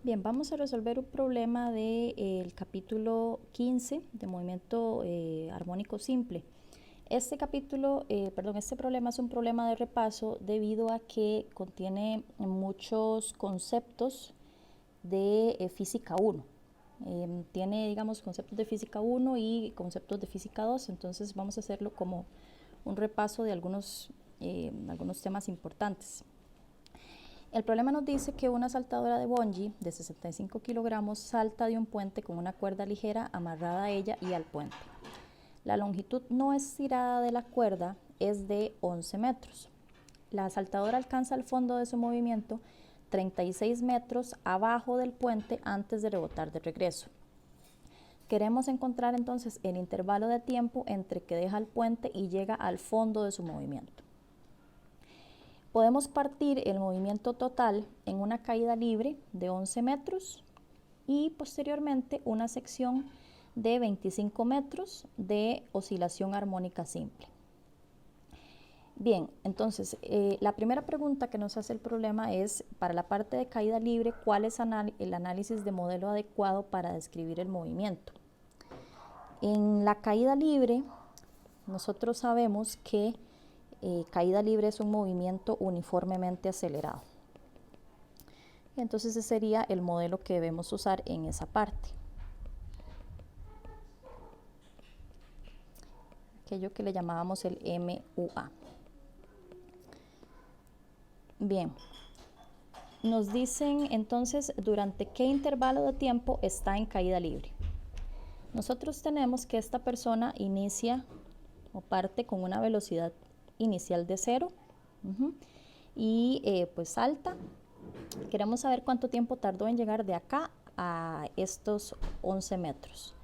Bien, vamos a resolver un problema del capítulo 15 de movimiento armónico simple. Este problema es un problema de repaso debido a que contiene muchos conceptos de física 1. Tiene, digamos, conceptos de física 1 y conceptos de física 2, entonces vamos a hacerlo como un repaso de algunos temas importantes. El problema nos dice que una saltadora de bungee de 65 kilogramos salta de un puente con una cuerda ligera amarrada a ella y al puente. La longitud no estirada de la cuerda es de 11 metros. La saltadora alcanza el fondo de su movimiento 36 metros abajo del puente antes de rebotar de regreso. Queremos encontrar entonces el intervalo de tiempo entre que deja el puente y llega al fondo de su movimiento. Podemos partir el movimiento total en una caída libre de 11 metros y posteriormente una sección de 25 metros de oscilación armónica simple. Bien, entonces la primera pregunta que nos hace el problema es, para la parte de caída libre, ¿cuál es el análisis de modelo adecuado para describir el movimiento? En la caída libre, nosotros sabemos que caída libre es un movimiento uniformemente acelerado. Entonces ese sería el modelo que debemos usar en esa parte. Aquello que le llamábamos el MUA. Bien, nos dicen entonces durante qué intervalo de tiempo está en caída libre. Nosotros tenemos que esta persona inicia o parte con una velocidad inicial de 0 y pues salta. Queremos saber cuánto tiempo tardó en llegar de acá a estos 11 metros.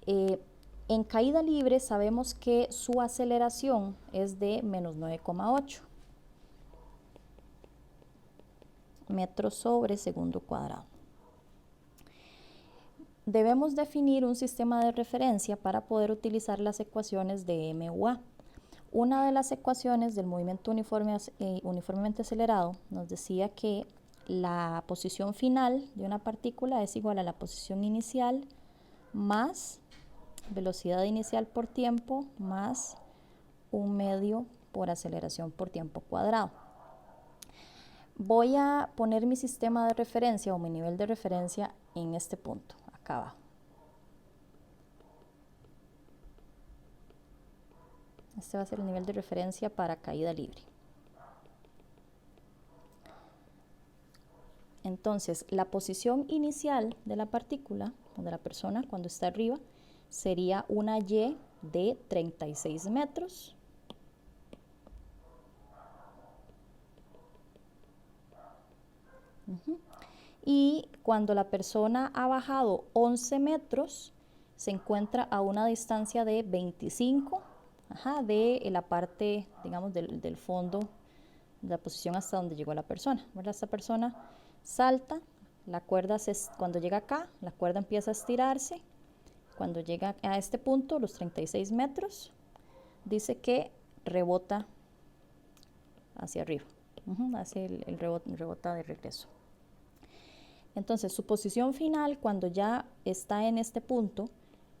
En caída libre sabemos que su aceleración es de menos 9,8 metros sobre segundo cuadrado. Debemos definir un sistema de referencia para poder utilizar las ecuaciones de MUA. Una de las ecuaciones del movimiento uniformemente acelerado nos decía que la posición final de una partícula es igual a la posición inicial más velocidad inicial por tiempo más 1/2 por aceleración por tiempo cuadrado. Voy a poner mi sistema de referencia o mi nivel de referencia en este punto, acá abajo. Este va a ser el nivel de referencia para caída libre. Entonces, la posición inicial de la partícula o de la persona cuando está arriba sería una Y de 36 metros. Y cuando la persona ha bajado 11 metros, se encuentra a una distancia de 25 de la parte, digamos, del fondo de la posición hasta donde llegó la persona, ¿verdad? Esta persona salta, la cuerda cuando llega acá, la cuerda empieza a estirarse. Cuando llega a este punto, los 36 metros, dice que rebota hacia arriba, hace el rebota de regreso. Entonces, su posición final, cuando ya está en este punto,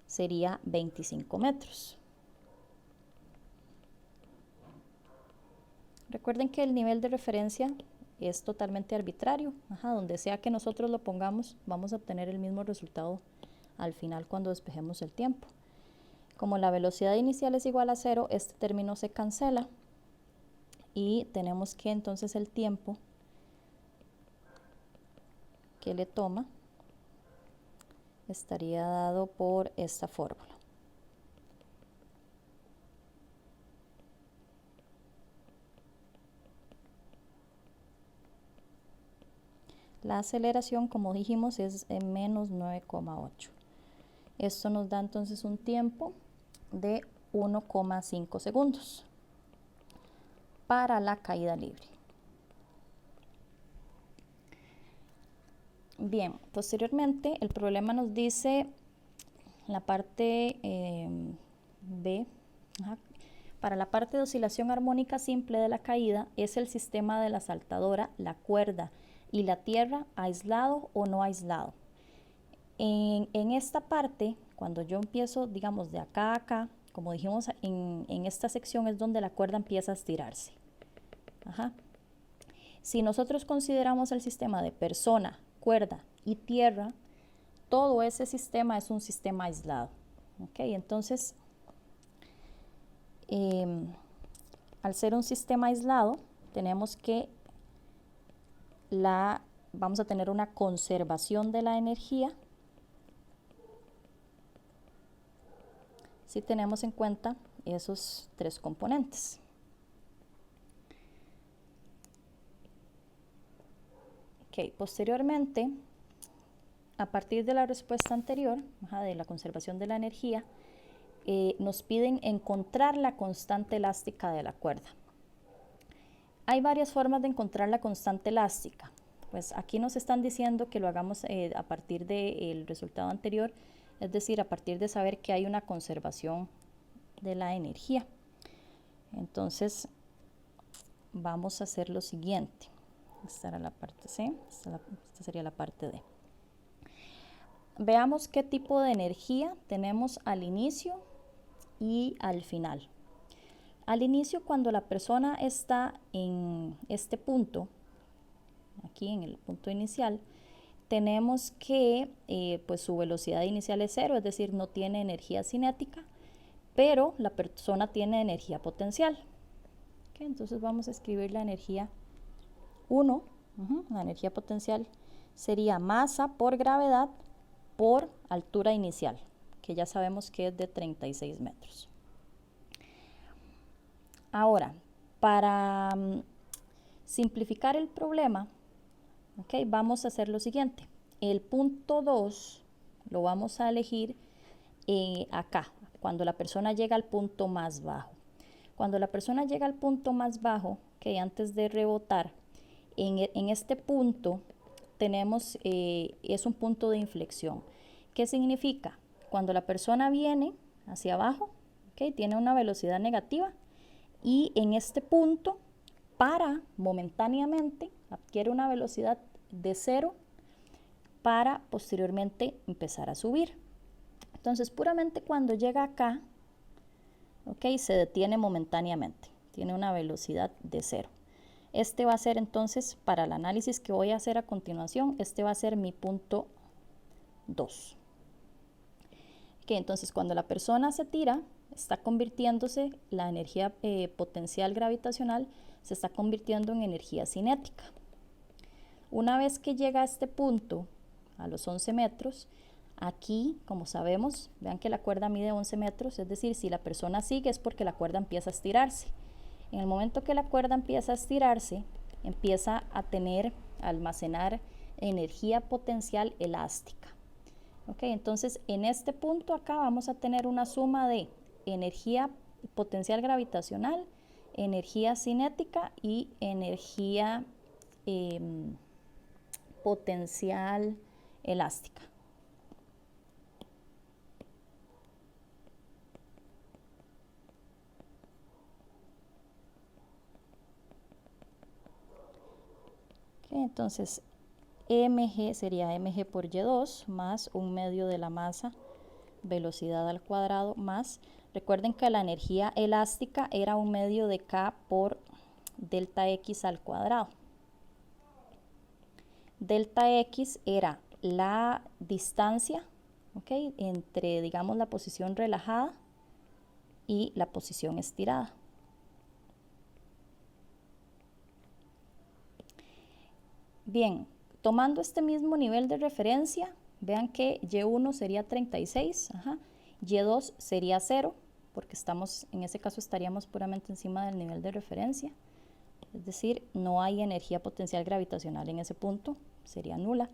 sería 25 metros. Recuerden que el nivel de referencia es totalmente arbitrario. Donde sea que nosotros lo pongamos, vamos a obtener el mismo resultado al final cuando despejemos el tiempo. Como la velocidad inicial es igual a 0, este término se cancela y tenemos que entonces el tiempo que le toma estaría dado por esta fórmula. La aceleración, como dijimos, es en menos 9,8. Esto nos da entonces un tiempo de 1,5 segundos para la caída libre. Bien, posteriormente el problema nos dice en la parte B, para la parte de oscilación armónica simple de la caída es el sistema de la saltadora, la cuerda y la Tierra aislado o no aislado. En esta parte, cuando yo empiezo, digamos, de acá a acá, como dijimos, en esta sección es donde la cuerda empieza a estirarse. Ajá. Si nosotros consideramos el sistema de persona, cuerda y tierra, todo ese sistema es un sistema aislado. ¿Okay? Entonces, al ser un sistema aislado, tenemos que vamos a tener una conservación de la energía si tenemos en cuenta esos tres componentes. Okay, posteriormente, a partir de la respuesta anterior, de la conservación de la energía, nos piden encontrar la constante elástica de la cuerda. Hay varias formas de encontrar la constante elástica. Pues aquí nos están diciendo que lo hagamos a partir del resultado anterior, es decir, a partir de saber que hay una conservación de la energía. Entonces, vamos a hacer lo siguiente. Esta era la parte C, esta sería la parte D. Veamos qué tipo de energía tenemos al inicio y al final. Al inicio, cuando la persona está en este punto, aquí en el punto inicial, tenemos que pues su velocidad inicial es 0, es decir, no tiene energía cinética, pero la persona tiene energía potencial. Okay, entonces vamos a escribir la energía 1, la energía potencial sería masa por gravedad por altura inicial, que ya sabemos que es de 36 metros. Ahora, para simplificar el problema, okay, vamos a hacer lo siguiente. El punto 2 lo vamos a elegir acá, cuando la persona llega al punto más bajo. Cuando la persona llega al punto más bajo, que antes de rebotar, en este punto tenemos, es un punto de inflexión. ¿Qué significa? Cuando la persona viene hacia abajo, okay, tiene una velocidad negativa y en este punto para momentáneamente, adquiere una velocidad de 0 para posteriormente empezar a subir. Entonces, puramente cuando llega acá, okay, se detiene momentáneamente, tiene una velocidad de 0. Este va a ser entonces, para el análisis que voy a hacer a continuación, este va a ser mi punto 2. Okay, entonces, cuando la persona se tira, está convirtiéndose, la energía potencial gravitacional se está convirtiendo en energía cinética. Una vez que llega a este punto, a los 11 metros, aquí, como sabemos, vean que la cuerda mide 11 metros, es decir, si la persona sigue es porque la cuerda empieza a estirarse. En el momento que la cuerda empieza a estirarse, empieza a almacenar energía potencial elástica. Okay, entonces, en este punto acá vamos a tener una suma de energía potencial gravitacional, energía cinética y energía potencial elástica. Okay, entonces, mg sería mg por y2 más 1/2 de la masa, velocidad al cuadrado, más, recuerden que la energía elástica era 1/2 de k por delta x al cuadrado. Delta x era la distancia, okay, entre, digamos, la posición relajada y la posición estirada. Bien, tomando este mismo nivel de referencia, vean que Y1 sería 36, Y2 sería 0, porque en ese caso estaríamos puramente encima del nivel de referencia. Es decir, no hay energía potencial gravitacional en ese punto, sería nula.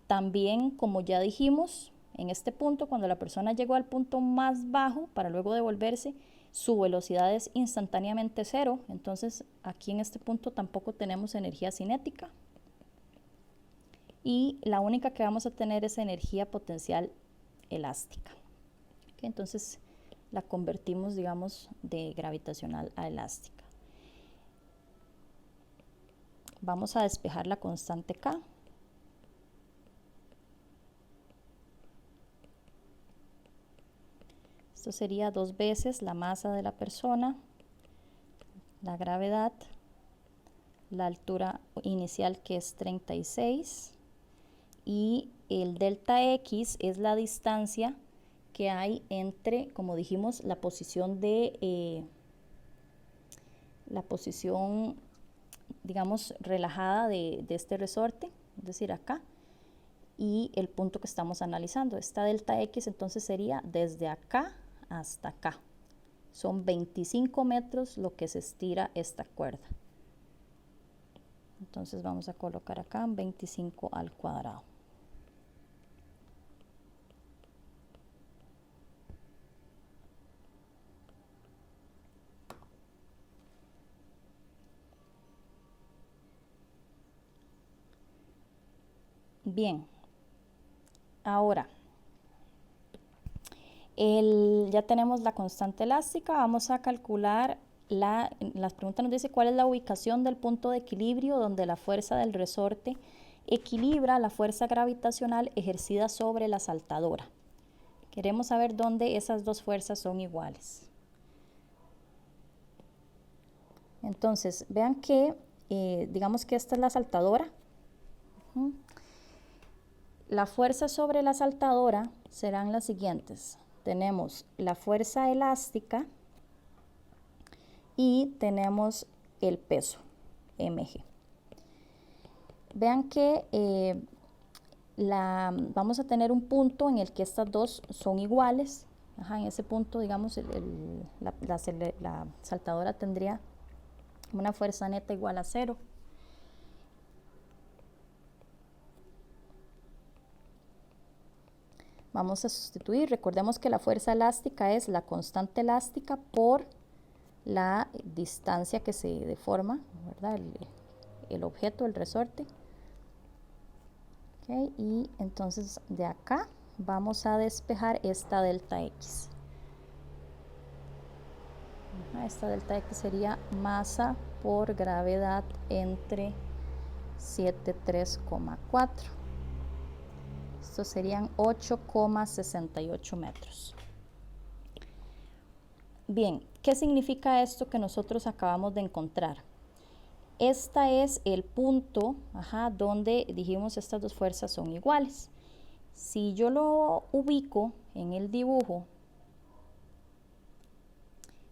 También, como ya dijimos, en este punto, cuando la persona llegó al punto más bajo para luego devolverse, su velocidad es instantáneamente 0, entonces aquí en este punto tampoco tenemos energía cinética. Y la única que vamos a tener es energía potencial elástica. Okay, entonces la convertimos, digamos, de gravitacional a elástica. vamos a despejar la constante K. Esto sería 2 veces la masa de la persona, la gravedad, la altura inicial que es 36 y el delta X es la distancia que hay entre, como dijimos, la posición digamos, relajada de este resorte, es decir, acá, y el punto que estamos analizando. Esta delta X entonces sería desde acá hasta acá. Son 25 metros lo que se estira esta cuerda. Entonces vamos a colocar acá 25 al cuadrado. Bien, ahora ya tenemos la constante elástica, vamos a calcular, las preguntas nos dice cuál es la ubicación del punto de equilibrio donde la fuerza del resorte equilibra la fuerza gravitacional ejercida sobre la saltadora. Queremos saber dónde esas dos fuerzas son iguales. Entonces, vean que, digamos que esta es la saltadora. La fuerza sobre la saltadora serán las siguientes. Tenemos la fuerza elástica y tenemos el peso, mg. Vean que vamos a tener un punto en el que estas dos son iguales. En ese punto, digamos, la saltadora tendría una fuerza neta igual a 0. Vamos a sustituir, recordemos que la fuerza elástica es la constante elástica por la distancia que se deforma, ¿verdad? El objeto, el resorte. Okay, y entonces de acá vamos a despejar esta delta X. Esta delta X sería masa por gravedad entre 73,4. Estos serían 8,68 metros. Bien, ¿qué significa esto que nosotros acabamos de encontrar? Este es el punto donde dijimos estas dos fuerzas son iguales. Si yo lo ubico en el dibujo,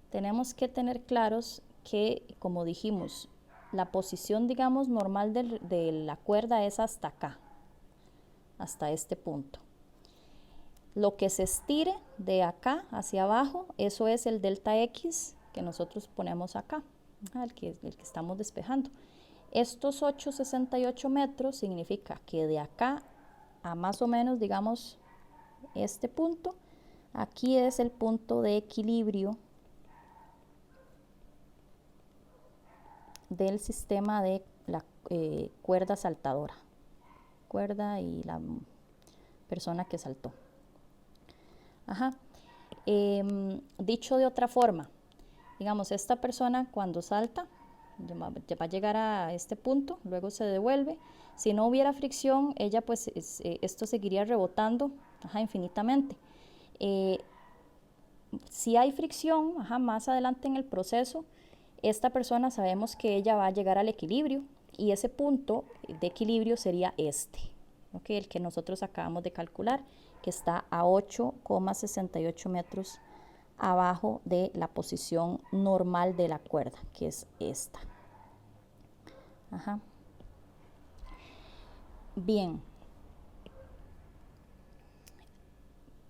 tenemos que tener claros que, como dijimos, la posición, digamos, normal de la cuerda es hasta acá, hasta este punto. Lo que se estire de acá hacia abajo, eso es el delta X que nosotros ponemos acá, el que estamos despejando. Estos 8,68 metros significa que de acá a más o menos, digamos, este punto, aquí es el punto de equilibrio del sistema de la cuerda saltadora, cuerda y la persona que saltó. Dicho de otra forma, digamos, esta persona cuando salta va a llegar a este punto, luego se devuelve. Si no hubiera fricción, ella pues esto seguiría rebotando infinitamente. Si hay fricción, más adelante en el proceso, esta persona sabemos que ella va a llegar al equilibrio y ese punto de equilibrio sería este, ¿okay? El que nosotros acabamos de calcular, que está a 8,68 metros abajo de la posición normal de la cuerda, que es esta. Bien.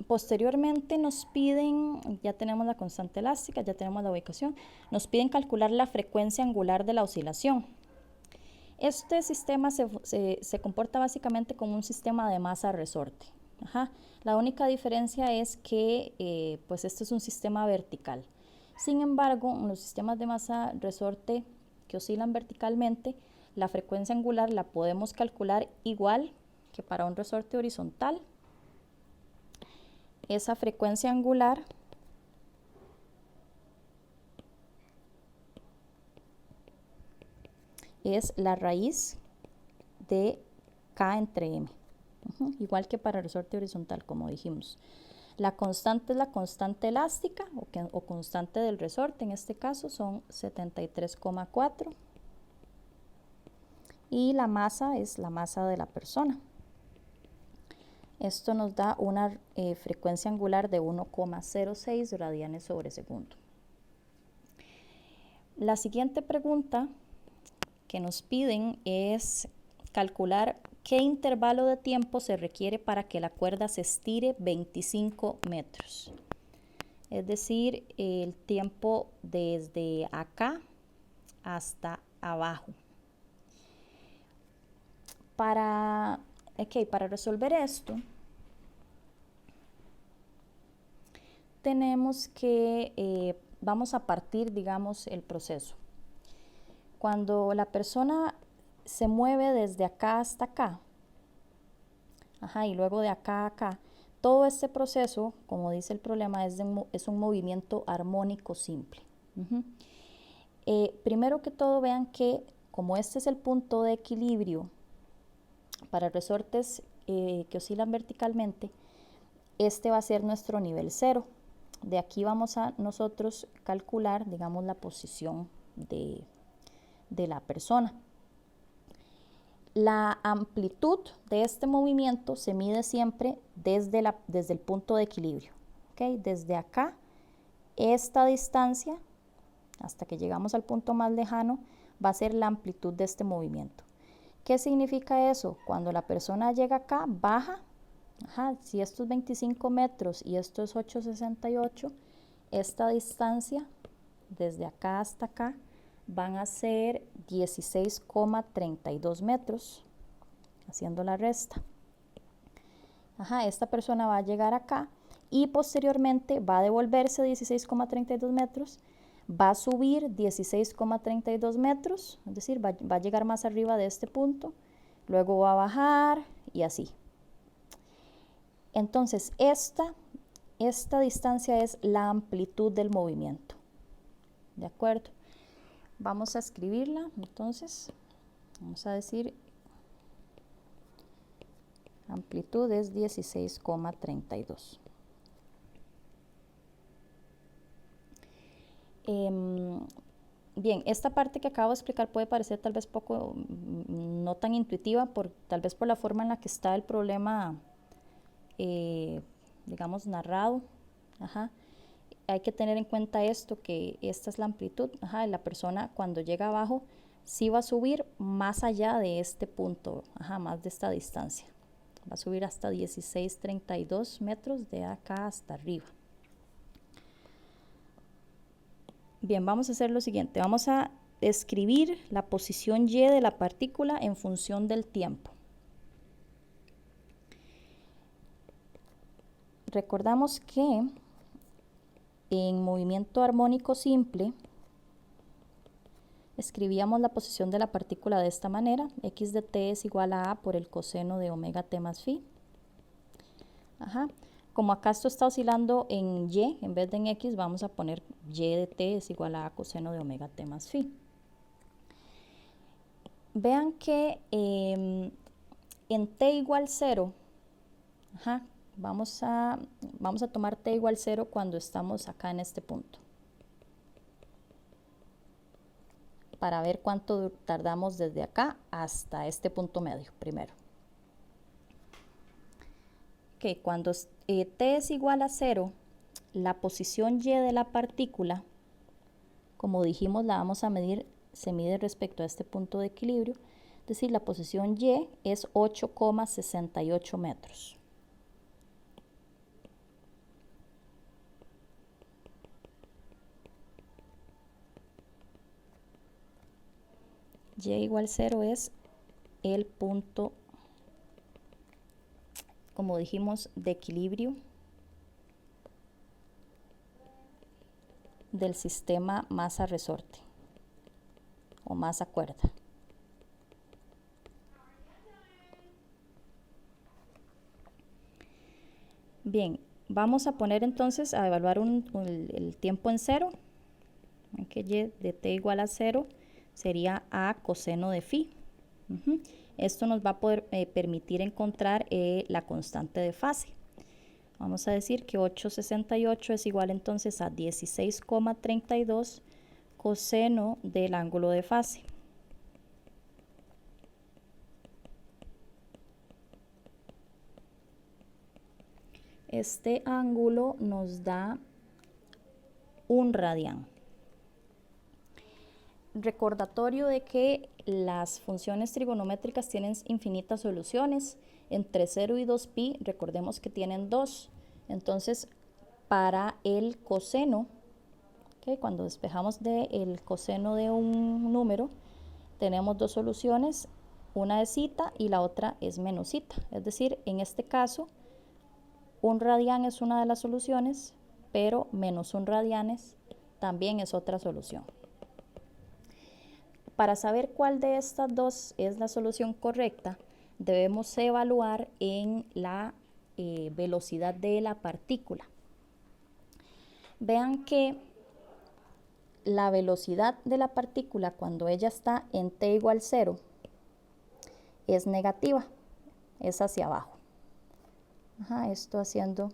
Posteriormente nos piden, ya tenemos la constante elástica, ya tenemos la ubicación, nos piden calcular la frecuencia angular de la oscilación. Este sistema se comporta básicamente como un sistema de masa-resorte. La única diferencia es que pues este es un sistema vertical. Sin embargo, en los sistemas de masa-resorte que oscilan verticalmente, la frecuencia angular la podemos calcular igual que para un resorte horizontal. Esa frecuencia angular es la raíz de K entre M. Igual que para resorte horizontal, como dijimos. La constante es la constante elástica o constante del resorte, en este caso son 73,4. Y la masa es la masa de la persona. Esto nos da una frecuencia angular de 1,06 radianes sobre segundo. La siguiente pregunta que nos piden es calcular qué intervalo de tiempo se requiere para que la cuerda se estire 25 metros. Es decir, el tiempo desde acá hasta abajo. Para resolver esto, tenemos que, vamos a partir, digamos, el proceso. Cuando la persona se mueve desde acá hasta acá, y luego de acá a acá, todo este proceso, como dice el problema, es un movimiento armónico simple. Primero que todo, vean que como este es el punto de equilibrio para resortes que oscilan verticalmente, este va a ser nuestro nivel cero. De aquí vamos a nosotros calcular, digamos, la posición de la persona. La amplitud de este movimiento se mide siempre desde el punto de equilibrio. Desde acá, esta distancia, hasta que llegamos al punto más lejano, va a ser la amplitud de este movimiento. ¿Qué significa eso? Cuando la persona llega acá, baja. Si esto es 25 metros y esto es 8,68, esta distancia desde acá hasta acá van a ser 16,32 metros, haciendo la resta. Esta persona va a llegar acá y posteriormente va a devolverse 16,32 metros, va a subir 16,32 metros, es decir, va a llegar más arriba de este punto, luego va a bajar y así. Entonces, esta distancia es la amplitud del movimiento. ¿De acuerdo? Vamos a escribirla, entonces, vamos a decir, amplitud es 16,32. Bien, esta parte que acabo de explicar puede parecer tal vez poco, no tan intuitiva, tal vez por la forma en la que está el problema, digamos, narrado. Hay que tener en cuenta esto, que esta es la amplitud. La persona cuando llega abajo sí va a subir más allá de este punto, más de esta distancia. Va a subir hasta 16,32 metros de acá hasta arriba. Bien, vamos a hacer lo siguiente. Vamos a escribir la posición Y de la partícula en función del tiempo. Recordamos que en movimiento armónico simple escribíamos la posición de la partícula de esta manera: x de t es igual a por el coseno de omega t más phi. Como acá esto está oscilando en y en vez de en x, vamos a poner y de t es igual a coseno de omega t más phi. Vean que en t igual 0, vamos a tomar t igual 0 cuando estamos acá en este punto, para ver cuánto tardamos desde acá hasta este punto medio primero. Cuando t es igual a 0, la posición y de la partícula, como dijimos, la vamos a medir, se mide respecto a este punto de equilibrio, es decir, la posición y es 8,68 metros. Y igual 0 es el punto, como dijimos, de equilibrio del sistema masa-resorte o masa-cuerda. Bien, vamos a poner entonces a evaluar el tiempo en 0. Que y de t igual a 0 sería A coseno de phi. Esto nos va a poder permitir encontrar la constante de fase. Vamos a decir que 868 es igual entonces a 16,32 coseno del ángulo de fase. Este ángulo nos da 1 radián. Recordatorio de que las funciones trigonométricas tienen infinitas soluciones. Entre 0 y 2pi, recordemos que tienen 2. Entonces, para el coseno, cuando despejamos el coseno de un número, tenemos dos soluciones. Una es zeta y la otra es menos zeta. Es decir, en este caso, 1 radián es una de las soluciones, pero menos 1 radianes también es otra solución. Para saber cuál de estas dos es la solución correcta, debemos evaluar en la velocidad de la partícula. Vean que la velocidad de la partícula cuando ella está en t igual 0 es negativa, es hacia abajo. Esto haciendo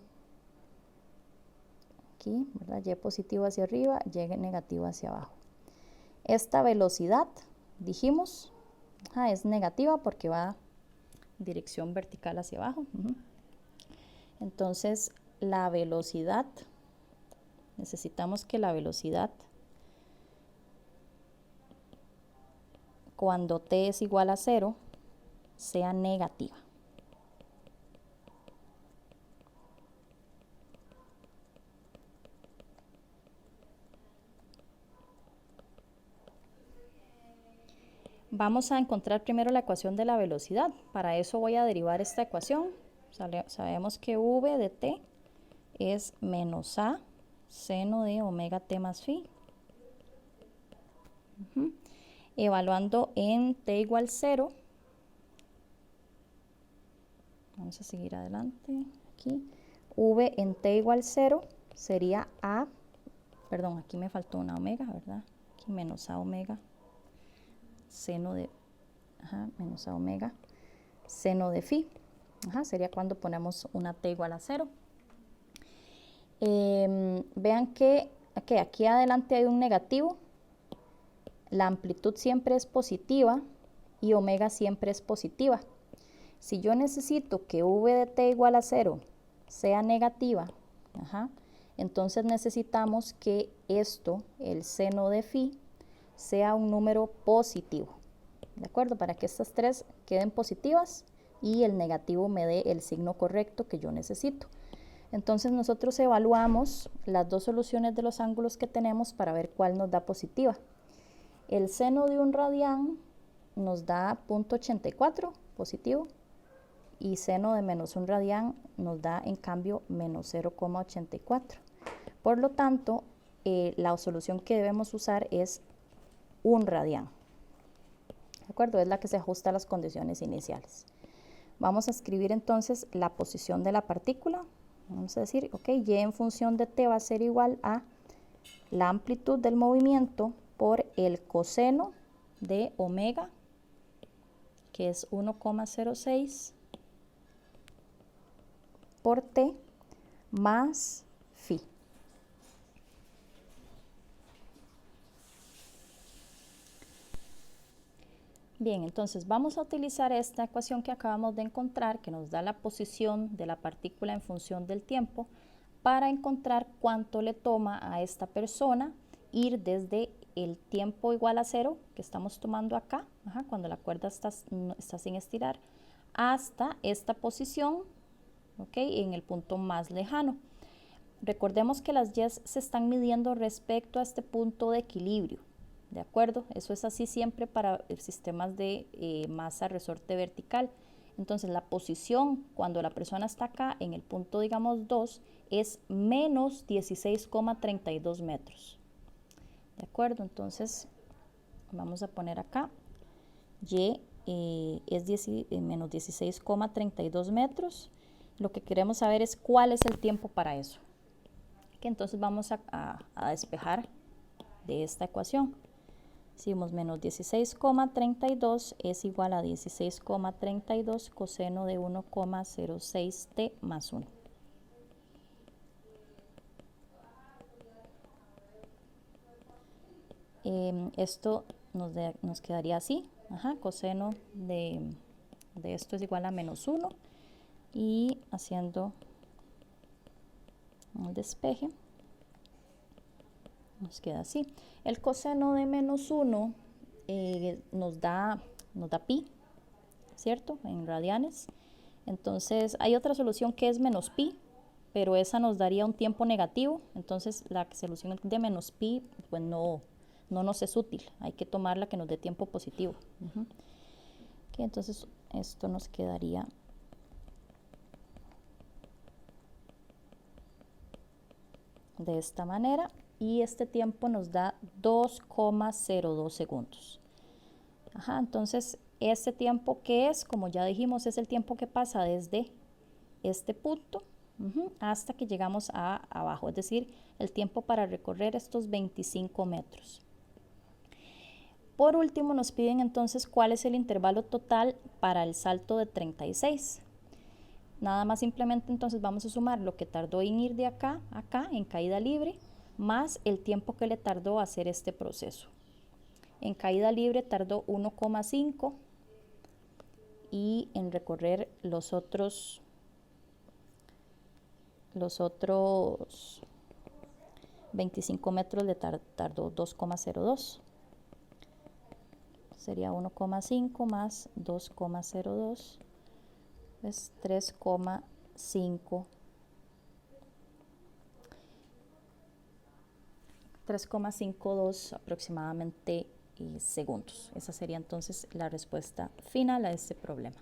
aquí, ¿verdad? Y positivo hacia arriba, y negativo hacia abajo. Esta velocidad, dijimos, es negativa porque va en dirección vertical hacia abajo. Entonces, la velocidad, necesitamos que la velocidad, cuando t es igual a 0, sea negativa. Vamos a encontrar primero la ecuación de la velocidad. Para eso voy a derivar esta ecuación. Sabemos que v de t es menos a seno de omega t más phi. Evaluando en t igual 0. Vamos a seguir adelante. Aquí. V en t igual 0 sería a, perdón, aquí me faltó una omega, ¿verdad? Aquí menos a omega seno de, menos a omega seno de phi. Sería cuando ponemos una t igual a 0. Vean que aquí adelante hay un negativo. La amplitud siempre es positiva y omega siempre es positiva. Si yo necesito que v de t igual a 0 sea negativa, entonces necesitamos que esto, el seno de phi, sea un número positivo. ¿De acuerdo? Para que estas tres queden positivas y el negativo me dé el signo correcto que yo necesito. Entonces nosotros evaluamos las dos soluciones de los ángulos que tenemos para ver cuál nos da positiva. El seno de 1 radián nos da 0.84 positivo y seno de menos 1 radián nos da en cambio menos 0,84. Por lo tanto, la solución que debemos usar es 1 radián. ¿De acuerdo? Es la que se ajusta a las condiciones iniciales. Vamos a escribir entonces la posición de la partícula. Vamos a decir, y en función de t va a ser igual a la amplitud del movimiento por el coseno de omega, que es 1,06 por t más phi. Bien, entonces vamos a utilizar esta ecuación que acabamos de encontrar, que nos da la posición de la partícula en función del tiempo, para encontrar cuánto le toma a esta persona ir desde el tiempo igual a 0, que estamos tomando acá, cuando la cuerda está sin estirar, hasta esta posición, en el punto más lejano. Recordemos que las y se están midiendo respecto a este punto de equilibrio. ¿De acuerdo? Eso es así siempre para sistemas de masa resorte vertical. Entonces la posición cuando la persona está acá en el punto, digamos, 2, es menos 16,32 metros. ¿De acuerdo? Entonces vamos a poner acá y es menos 16,32 metros. Lo que queremos saber es cuál es el tiempo para eso. Entonces vamos a despejar de esta ecuación. Hicimos menos 16,32 es igual a 16,32 coseno de 1,06t más 1. Esto nos quedaría así. Coseno de esto es igual a menos 1. Y haciendo el despeje, nos queda así. El coseno de menos 1 nos da pi, ¿cierto? En radianes. Entonces hay otra solución que es menos pi, pero esa nos daría un tiempo negativo. Entonces la solución de menos pi pues no nos es útil. Hay que tomar la que nos dé tiempo positivo. Okay, entonces esto nos quedaría de esta manera y este tiempo nos da 2,02 segundos. Entonces este tiempo que es, como ya dijimos, es el tiempo que pasa desde este punto hasta que llegamos a abajo, es decir, el tiempo para recorrer estos 25 metros. Por último nos piden entonces cuál es el intervalo total para el salto de 36. Nada más simplemente entonces vamos a sumar lo que tardó en ir de acá a acá en caída libre más el tiempo que le tardó a hacer este proceso. En caída libre tardó 1,5 y en recorrer los otros 25 metros le tardó 2,02. Sería 1,5 más 2,02 es 3,52 aproximadamente segundos. Esa sería entonces la respuesta final a este problema.